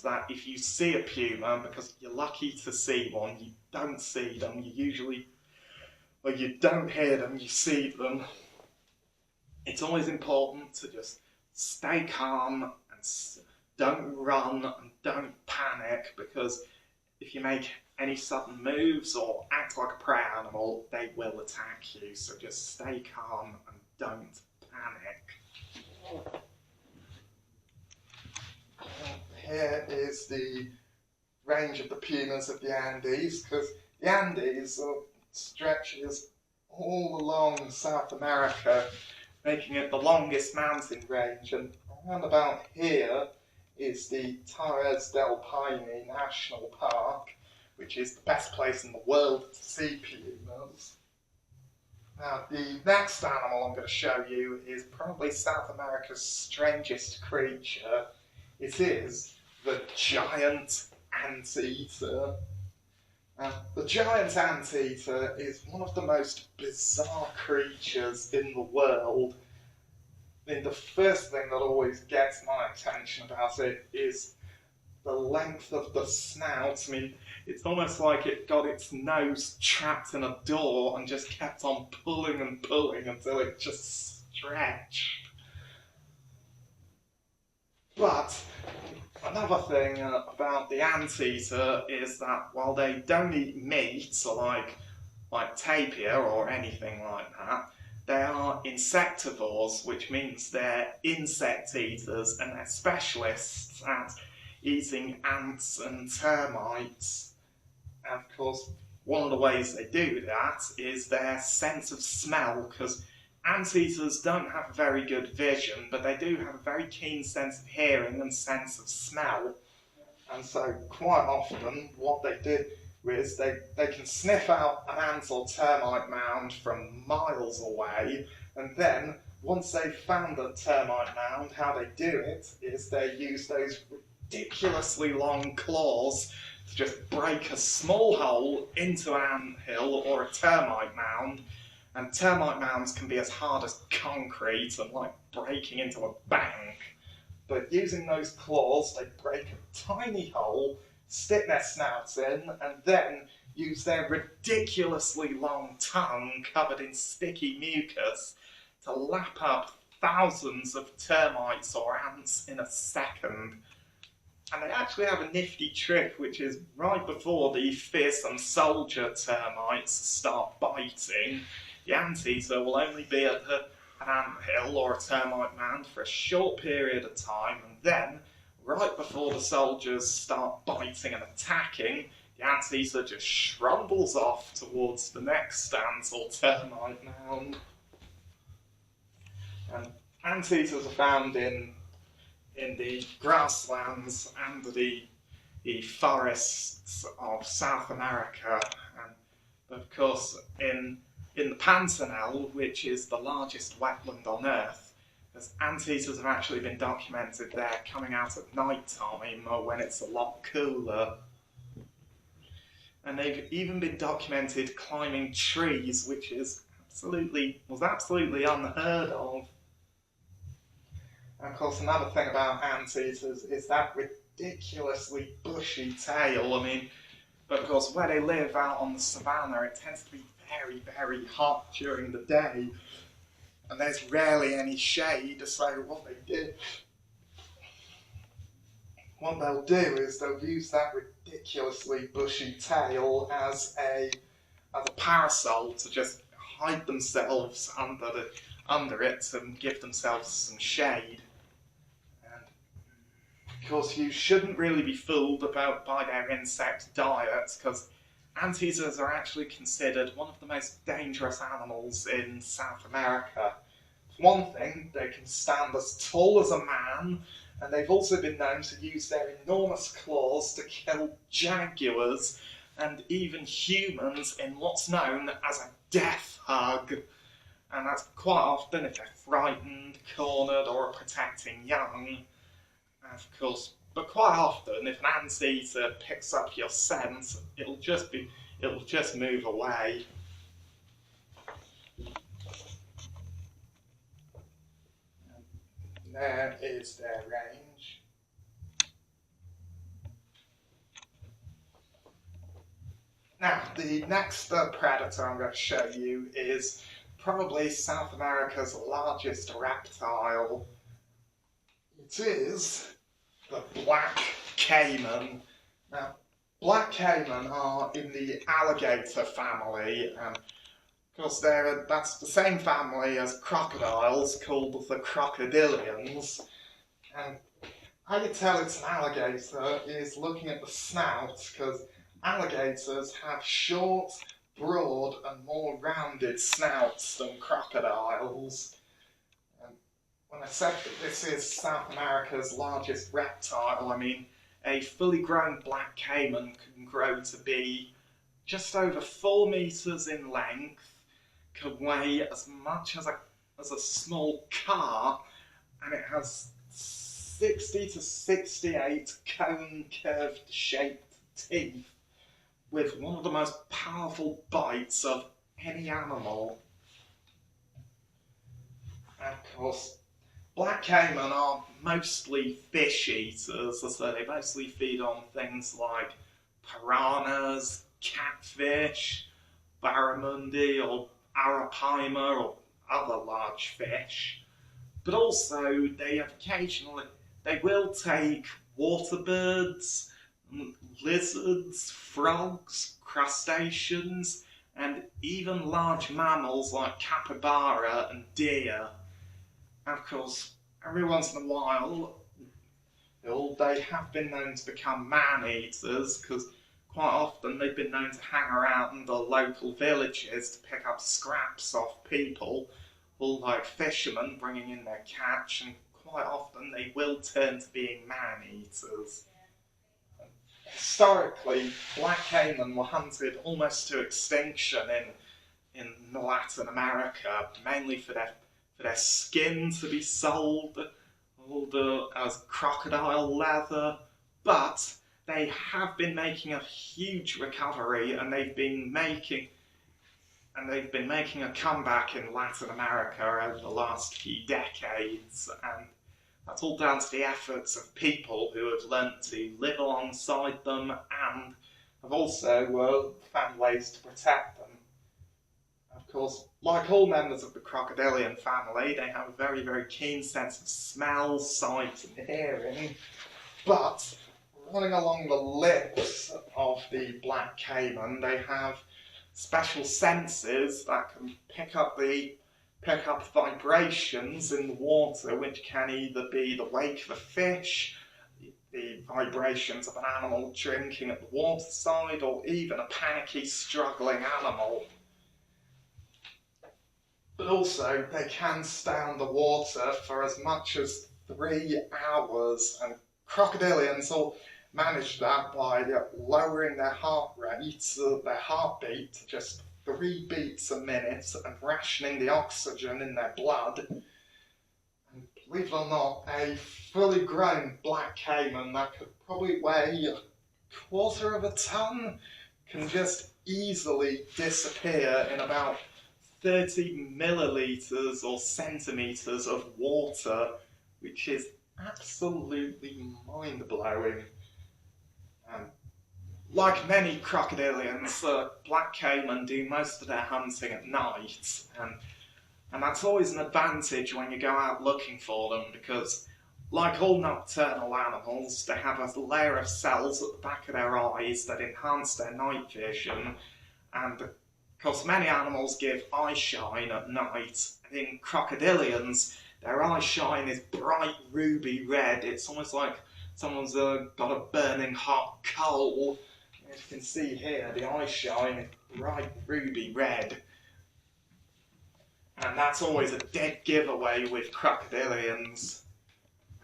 that if you see a puma, because you're lucky to see one, you don't see them, you usually, well, you don't hear them, you see them. It's always important to just stay calm and don't run and don't panic, because if you make any sudden moves or act like a prey animal, they will attack you. So just stay calm and don't panic. Here is the range of the pumas of the Andes, because the Andes stretches all along South America, making it the longest mountain range, and around about here is the Torres del Paine National Park, which is the best place in the world to see pumas. Now, the next animal I'm going to show you is probably South America's strangest creature. It is the Giant Anteater. The Giant Anteater is one of the most bizarre creatures in the world. I mean, the first thing that always gets my attention about it is the length of the snout. I mean, it's almost like it got its nose trapped in a door and just kept on pulling and pulling until it just stretched. But another thing about the anteater is that while they don't eat meat, like tapir or anything like that, they are insectivores, which means they're insect eaters, and they're specialists at eating ants and termites. And of course, one of the ways they do that is their sense of smell, because anteaters don't have a very good vision, but they do have a very keen sense of hearing and sense of smell. And so quite often what they do is they can sniff out an ant or termite mound from miles away, and then once they've found a termite mound, how they do it is they use those ridiculously long claws to just break a small hole into an anthill or a termite mound. And termite mounds can be as hard as concrete and like breaking into a bank. But using those claws, they break a tiny hole, stick their snouts in, and then use their ridiculously long tongue covered in sticky mucus to lap up thousands of termites or ants in a second. And they actually have a nifty trick, which is right before the fearsome soldier termites start biting, the anteater will only be at an anthill or a termite mound for a short period of time, and then, right before the soldiers start biting and attacking, the anteater just shrumbles off towards the next ant or termite mound. And anteaters are found in the grasslands and the forests of South America, and of course in the Pantanal, which is the largest wetland on Earth, as anteaters have actually been documented there coming out at night time or when it's a lot cooler. And they've even been documented climbing trees, which was absolutely unheard of. And of course, another thing about anteaters is that ridiculously bushy tail. I mean, but of course, where they live out on the savannah, it tends to be very, very hot during the day, and there's rarely any shade. So what they'll do is they'll use that ridiculously bushy tail as a parasol to just hide themselves under it and give themselves some shade. And of course, you shouldn't really be fooled by their insect diet, because anteaters are actually considered one of the most dangerous animals in South America. For one thing, they can stand as tall as a man, and they've also been known to use their enormous claws to kill jaguars and even humans in what's known as a death hug. And that's quite often if they're frightened, cornered, or are protecting young. And of course, but quite often, if an anteater picks up your scent, it'll just move away. And there is their range. Now, the next predator I'm going to show you is probably South America's largest reptile. It is the Black Caiman. Now, Black Caiman are in the alligator family, and of course that's the same family as crocodiles, called the crocodilians. And how you tell it's an alligator is looking at the snout, because alligators have short, broad and more rounded snouts than crocodiles. And when I said that this is South America's largest reptile, I mean a fully grown Black Caiman can grow to be just over 4 meters in length, can weigh as much as a small car, and it has 60 to 68 cone-curved shaped teeth, with one of the most powerful bites of any animal. And of course, Black Caiman are mostly fish eaters, so they mostly feed on things like piranhas, catfish, barramundi or arapaima or other large fish. But also they will take water birds, lizards, frogs, crustaceans, and even large mammals like capybara and deer. And of course, every once in a while, they have been known to become man-eaters, because quite often they've been known to hang around in the local villages to pick up scraps off people, all like fishermen bringing in their catch, and quite often they will turn to being man-eaters. Historically, Black Caiman were hunted almost to extinction in Latin America, mainly for their skin to be sold as crocodile leather, but they have been making a huge recovery, and they've been making a comeback in Latin America over the last few decades, and that's all down to the efforts of people who have learnt to live alongside them and have also found ways to protect them. Of course, like all members of the crocodilian family, they have a very, very keen sense of smell, sight and hearing, but running along the lips of the Black Caiman, they have special senses that can pick up vibrations in the water, which can either be the wake of a fish, the vibrations of an animal drinking at the waterside, or even a panicky, struggling animal. But also, they can stay underwater for as much as 3 hours, and crocodilians will manage that by lowering their heartbeat to just 3 beats a minute and rationing the oxygen in their blood. And believe it or not, a fully grown Black Caiman that could probably weigh a 1/4 of a ton can just easily disappear in about 30 milliliters or centimeters of water, which is absolutely mind-blowing. Like many crocodilians, Black Caiman do most of their hunting at night, and that's always an advantage when you go out looking for them, because like all nocturnal animals, they have a layer of cells at the back of their eyes that enhance their night vision, and of course many animals give eye shine at night, and in crocodilians, their eye shine is bright ruby red. It's almost like someone's got a burning hot coal. As you can see here, the eye shine is bright ruby red. And that's always a dead giveaway with crocodilians.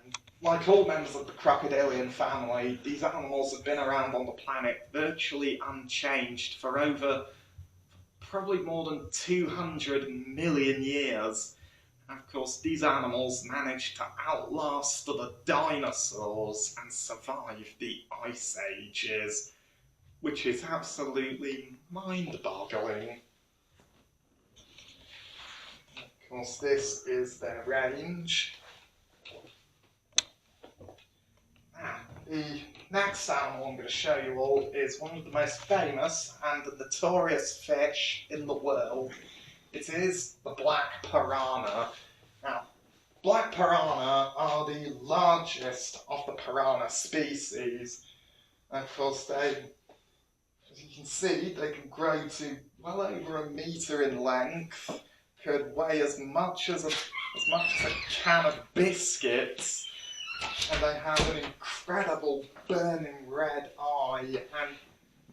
And like all members of the crocodilian family, these animals have been around on the planet virtually unchanged for probably more than 200 million years. And of course, these animals managed to outlast the dinosaurs and survive the ice ages, which is absolutely mind-boggling. Of course, this is their range. Now, The next animal I'm going to show you all is one of the most famous and notorious fish in the world. It is the Black Piranha. Now, Black Piranha are the largest of the piranha species. And of course, as you can see, they can grow to well over 1 metre in length, could weigh as much as a can of biscuits, and they have an incredible burning red eye, and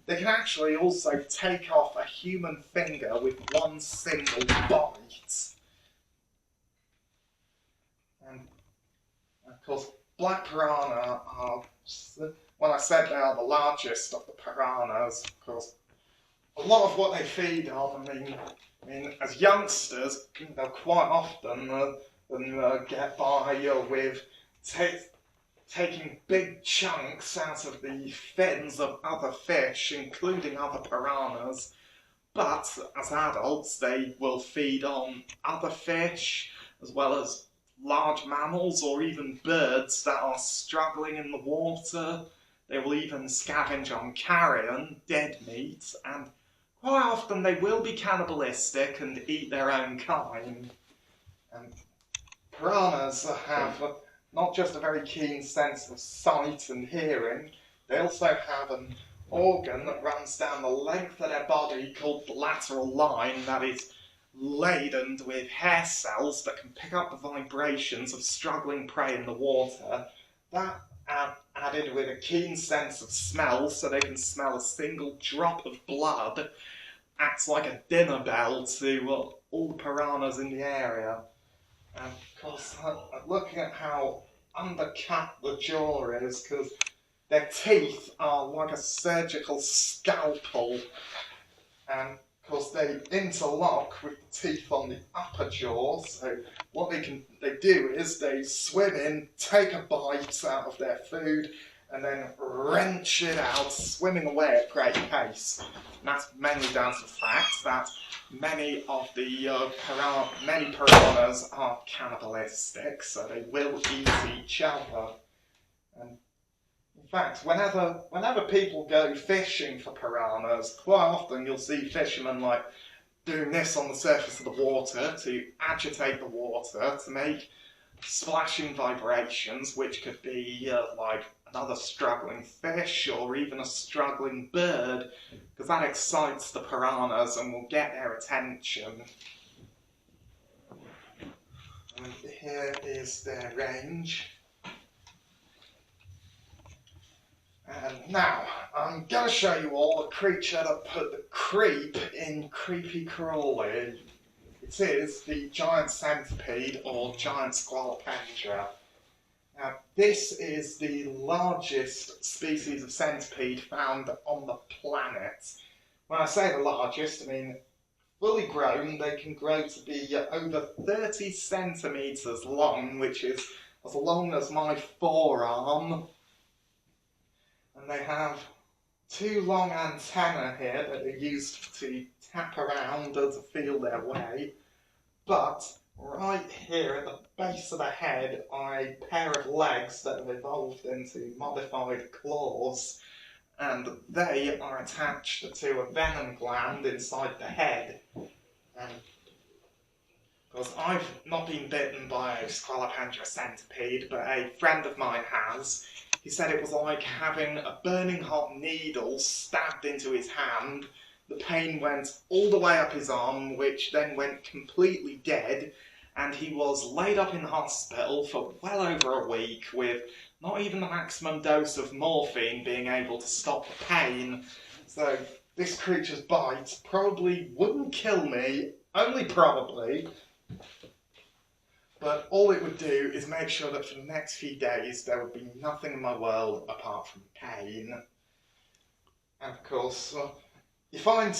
they can actually also take off a human finger with one single bite. And of course, Black Piranha are, when I said they are the largest of the piranhas, of course, a lot of what they feed on, I mean, as youngsters, they'll quite often get by with taking big chunks out of the fins of other fish, including other piranhas. But as adults, they will feed on other fish, as well as large mammals or even birds that are struggling in the water. They will even scavenge on carrion, dead meat, and quite often they will be cannibalistic and eat their own kind. And piranhas have not just a very keen sense of sight and hearing, they also have an organ that runs down the length of their body called the lateral line that is laden with hair cells that can pick up the vibrations of struggling prey in the water. That added with a keen sense of smell, so they can smell a single drop of blood, acts like a dinner bell to all the piranhas in the area. And of course, looking at how undercut the jaw is, because their teeth are like a surgical scalpel, and of course they interlock with the teeth on the upper jaw. So what they do is they swim in, take a bite out of their food, and then wrench it out, swimming away at great pace. And that's mainly down to the fact that many piranhas are cannibalistic, so they will eat each other. And in fact, whenever people go fishing for piranhas, quite often you'll see fishermen doing this on the surface of the water to agitate the water to make splashing vibrations, which could be like another struggling fish or even a struggling bird, because that excites the piranhas and will get their attention. And here is their range. And now, I'm going to show you all a creature that put the creep in creepy crawly. It is the Giant Centipede, or Giant Scolopendra. Now, this is the largest species of centipede found on the planet. When I say the largest, I mean fully grown. They can grow to be over 30 centimetres long, which is as long as my forearm. And they have 2 long antennae here that are used to tap around or to feel their way. But right here at the base of the head are a pair of legs that have evolved into modified claws, and they are attached to a venom gland inside the head. And because I've not been bitten by a Scolopendra centipede, but a friend of mine has. He said it was like having a burning hot needle stabbed into his hand. The pain went all the way up his arm, which then went completely dead, and he was laid up in hospital for well over a week with not even the maximum dose of morphine being able to stop the pain. So this creature's bite probably wouldn't kill me, only probably, but all it would do is make sure that for the next few days there would be nothing in my world apart from pain. And of course, you find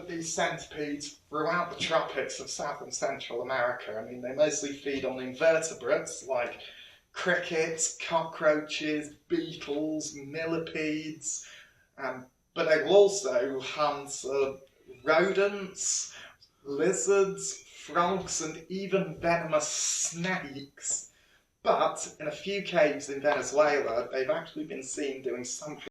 these centipedes throughout the tropics of South and Central America. I mean, they mostly feed on invertebrates like crickets, cockroaches, beetles, millipedes, but they will also hunt rodents, lizards, frogs, and even venomous snakes. But in a few caves in Venezuela, they've actually been seen doing something